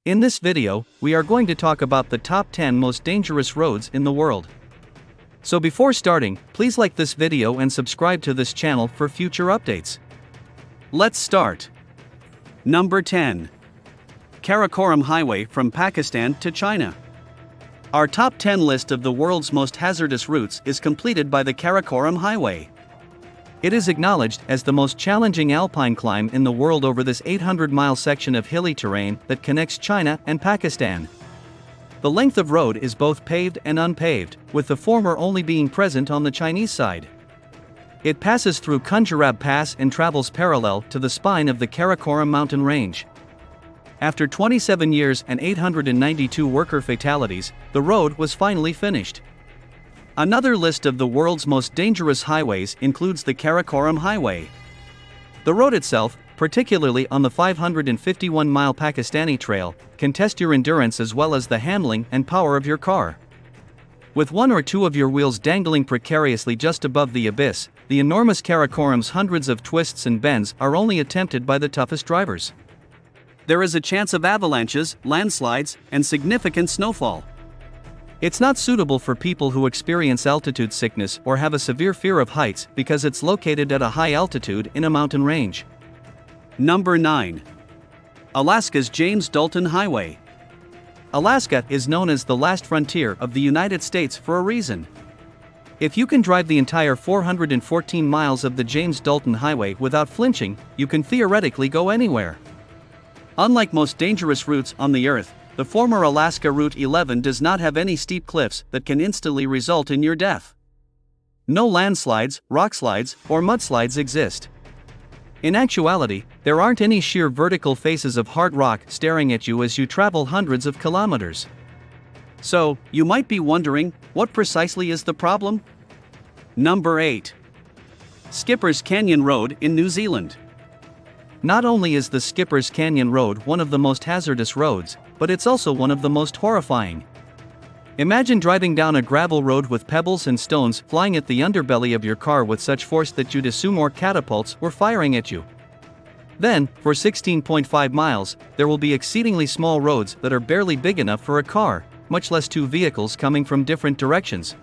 In this video, we are going to talk about the top 10 most dangerous roads in the world. So before starting, please like this video and subscribe to this channel for future updates. Let's start. Number 10. Karakoram Highway from Pakistan to China. Our top 10 list of the world's most hazardous routes is completed by the Karakoram Highway. It is acknowledged as the most challenging alpine climb in the world over this 800-mile section of hilly terrain that connects China and Pakistan. The length of road is both paved and unpaved, with the former only being present on the Chinese side. It passes through Khunjerab Pass and travels parallel to the spine of the Karakoram mountain range. After 27 years and 892 worker fatalities, the road was finally finished. Another list of the world's most dangerous highways includes the Karakoram Highway. The road itself, particularly on the 551-mile Pakistani Trail, can test your endurance as well as the handling and power of your car. With one or two of your wheels dangling precariously just above the abyss, the enormous Karakoram's hundreds of twists and bends are only attempted by the toughest drivers. There is a chance of avalanches, landslides, and significant snowfall. It's not suitable for people who experience altitude sickness or have a severe fear of heights because it's located at a high altitude in a mountain range. Number 9. Alaska's James Dalton Highway. Alaska is known as the last frontier of the United States for a reason. If you can drive the entire 414 miles of the James Dalton Highway without flinching, you can theoretically go anywhere. Unlike most dangerous routes on the Earth, the former Alaska Route 11 does not have any steep cliffs that can instantly result in your death. No landslides, rockslides, or mudslides exist. In actuality, there aren't any sheer vertical faces of hard rock staring at you as you travel hundreds of kilometers. So, you might be wondering, what precisely is the problem? Number 8. Skipper's Canyon Road in New Zealand. Not only is the Skipper's Canyon Road one of the most hazardous roads, but it's also one of the most horrifying. Imagine driving down a gravel road with pebbles and stones flying at the underbelly of your car with such force that you'd assume more catapults were firing at you. Then, for 16.5 miles, there will be exceedingly small roads that are barely big enough for a car, much less two vehicles coming from different directions.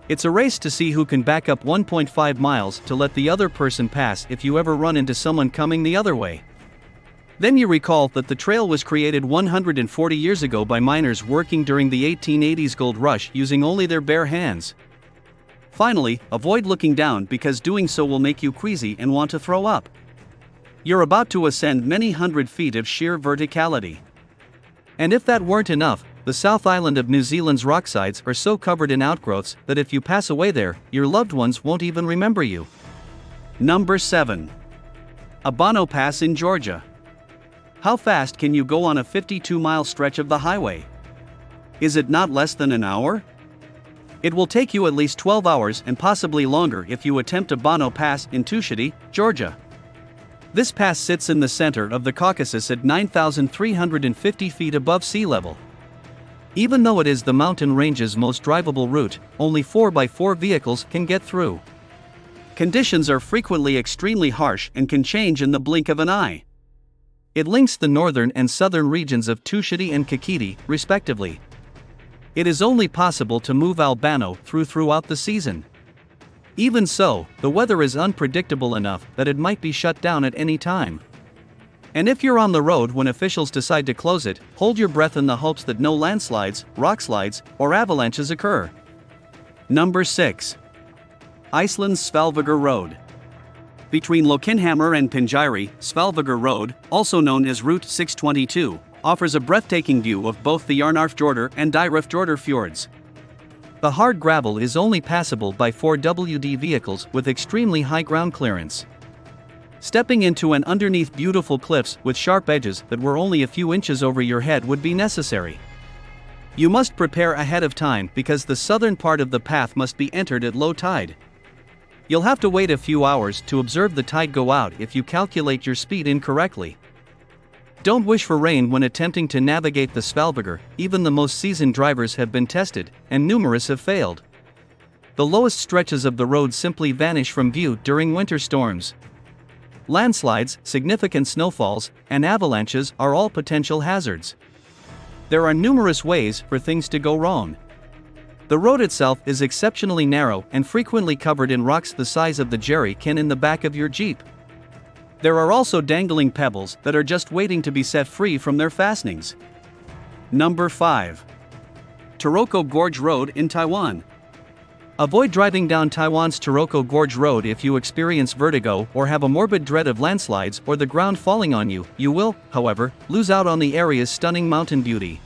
It's a race to see who can back up 1.5 miles to let the other person pass if you ever run into someone coming the other way. Then you recall that the trail was created 140 years ago by miners working during the 1880s gold rush using only their bare hands. Finally, avoid looking down because doing so will make you queasy and want to throw up. You're about to ascend many hundred feet of sheer verticality. And if that weren't enough, the South Island of New Zealand's rocksides are so covered in outgrowths that if you pass away there, your loved ones won't even remember you. Number 7. Abano Pass in Georgia. How fast can you go on a 52-mile stretch of the highway? Is it not less than an hour? It will take you at least 12 hours and possibly longer if you attempt Abano Pass in Tusheti, Georgia. This pass sits in the center of the Caucasus at 9,350 feet above sea level. Even though it is the mountain range's most drivable route, only 4x4 vehicles can get through. Conditions are frequently extremely harsh and can change in the blink of an eye. It links the northern and southern regions of Tusheti and Kakheti, respectively. It is only possible to move Albano throughout the season. Even so, the weather is unpredictable enough that it might be shut down at any time. And if you're on the road when officials decide to close it, hold your breath in the hopes that no landslides, rockslides, or avalanches occur. Number 6. Iceland's Svalvogur Road. Between Lokinhammer and Pinjiri, Svalvogur Road, also known as Route 622, offers a breathtaking view of both the Arnarfjordur and Dýrafjordur fjords. The hard gravel is only passable by 4WD vehicles with extremely high ground clearance. Stepping into and underneath beautiful cliffs with sharp edges that were only a few inches over your head would be necessary. You must prepare ahead of time because the southern part of the path must be entered at low tide. You'll have to wait a few hours to observe the tide go out if you calculate your speed incorrectly. Don't wish for rain when attempting to navigate the Svalvogur, even the most seasoned drivers have been tested, and numerous have failed. The lowest stretches of the road simply vanish from view during winter storms. Landslides, significant snowfalls, and avalanches are all potential hazards. There are numerous ways for things to go wrong. The road itself is exceptionally narrow and frequently covered in rocks the size of the jerry can in the back of your Jeep. There are also dangling pebbles that are just waiting to be set free from their fastenings. Number 5. Taroko Gorge Road in Taiwan. Avoid driving down Taiwan's Taroko Gorge Road if you experience vertigo or have a morbid dread of landslides or the ground falling on you. You will, however, lose out on the area's stunning mountain beauty.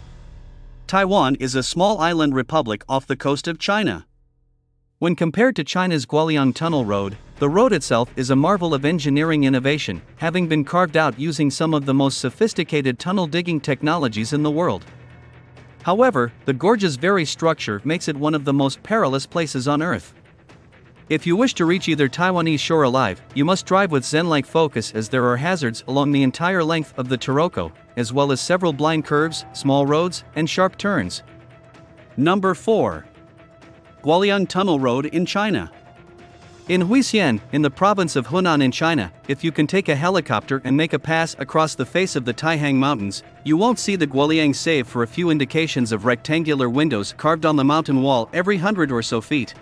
Taiwan is a small island republic off the coast of China. When compared to China's Guoliang Tunnel Road, the road itself is a marvel of engineering innovation, having been carved out using some of the most sophisticated tunnel digging technologies in the world. However, the gorge's very structure makes it one of the most perilous places on Earth. If you wish to reach either Taiwanese shore alive, you must drive with zen-like focus as there are hazards along the entire length of the Taroko, as well as several blind curves, small roads, and sharp turns. Number 4. Guoliang Tunnel Road in China. In Huisian, in the province of Hunan in China, if you can take a helicopter and make a pass across the face of the Taihang Mountains, you won't see the Guoliang save for a few indications of rectangular windows carved on the mountain wall every 100 or so feet.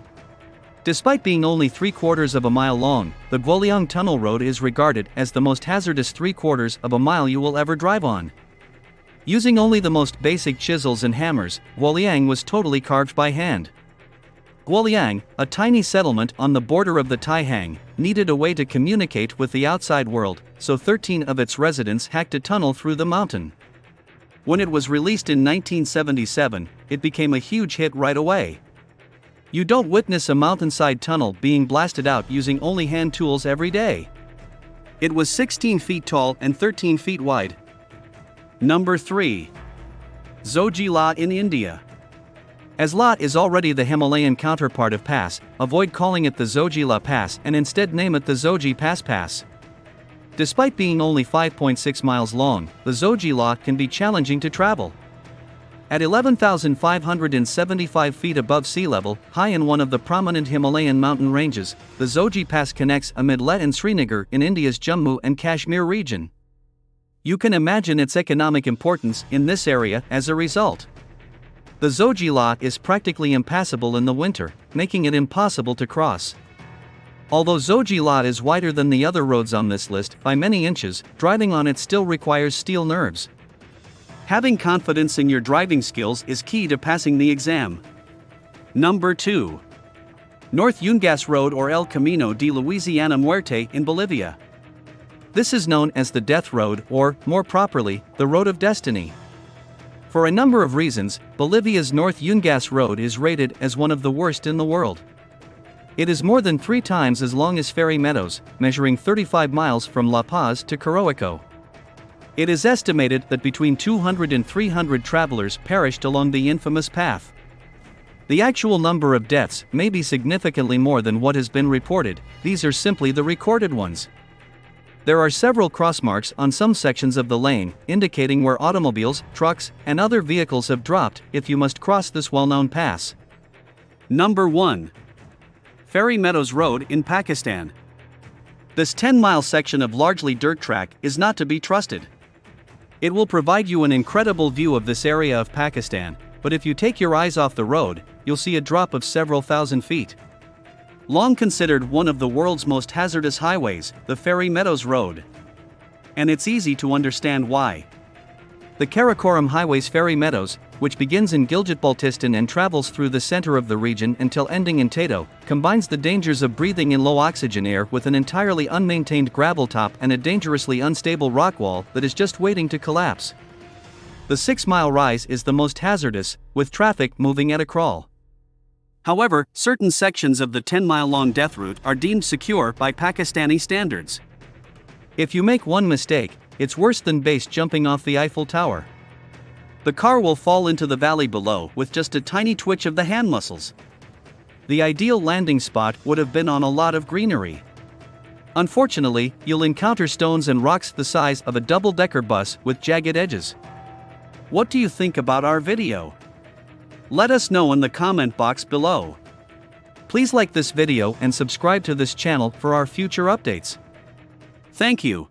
Despite being only 3/4 of a mile long, the Guoliang Tunnel Road is regarded as the most hazardous 3/4 of a mile you will ever drive on. Using only the most basic chisels and hammers, Guoliang was totally carved by hand. Guoliang, a tiny settlement on the border of the Taihang, needed a way to communicate with the outside world, so 13 of its residents hacked a tunnel through the mountain. When it was released in 1977, it became a huge hit right away. You don't witness a mountainside tunnel being blasted out using only hand tools every day. It was 16 feet tall and 13 feet wide. Number 3. Zoji La in India. As La is already the Himalayan counterpart of Pass, avoid calling it the Zoji La Pass and instead name it the Zoji Pass. Despite being only 5.6 miles long, the Zoji La can be challenging to travel. At 11,575 feet above sea level, high in one of the prominent Himalayan mountain ranges, the Zoji Pass connects amid Leh and Srinagar in India's Jammu and Kashmir region. You can imagine its economic importance in this area as a result. The Zoji La is practically impassable in the winter, making it impossible to cross. Although Zoji La is wider than the other roads on this list by many inches, driving on it still requires steel nerves. Having confidence in your driving skills is key to passing the exam. Number 2. North Yungas Road or El Camino de Louisiana Muerte in Bolivia. This is known as the Death Road or, more properly, the Road of Destiny. For a number of reasons, Bolivia's North Yungas Road is rated as one of the worst in the world. It is more than 3 times as long as Ferry Meadows, measuring 35 miles from La Paz to Karakoram. It is estimated that between 200 and 300 travelers perished along the infamous path. The actual number of deaths may be significantly more than what has been reported, these are simply the recorded ones. There are several crossmarks on some sections of the lane, indicating where automobiles, trucks, and other vehicles have dropped if you must cross this well-known pass. Number 1. Ferry Meadows Road in Pakistan. This 10-mile section of largely dirt track is not to be trusted. It will provide you an incredible view of this area of Pakistan, but if you take your eyes off the road, you'll see a drop of several thousand feet. Long considered one of the world's most hazardous highways, the Ferry Meadows Road. And it's easy to understand why. The Karakoram Highway's Ferry Meadows, which begins in Gilgit-Baltistan and travels through the center of the region until ending in Tato, combines the dangers of breathing in low-oxygen air with an entirely unmaintained gravel top and a dangerously unstable rock wall that is just waiting to collapse. The 6-mile rise is the most hazardous, with traffic moving at a crawl. However, certain sections of the 10-mile-long death route are deemed secure by Pakistani standards. If you make one mistake, it's worse than base jumping off the Eiffel Tower. The car will fall into the valley below with just a tiny twitch of the hand muscles. The ideal landing spot would have been on a lot of greenery. Unfortunately, you'll encounter stones and rocks the size of a double-decker bus with jagged edges. What do you think about our video? Let us know in the comment box below. Please like this video and subscribe to this channel for our future updates. Thank you.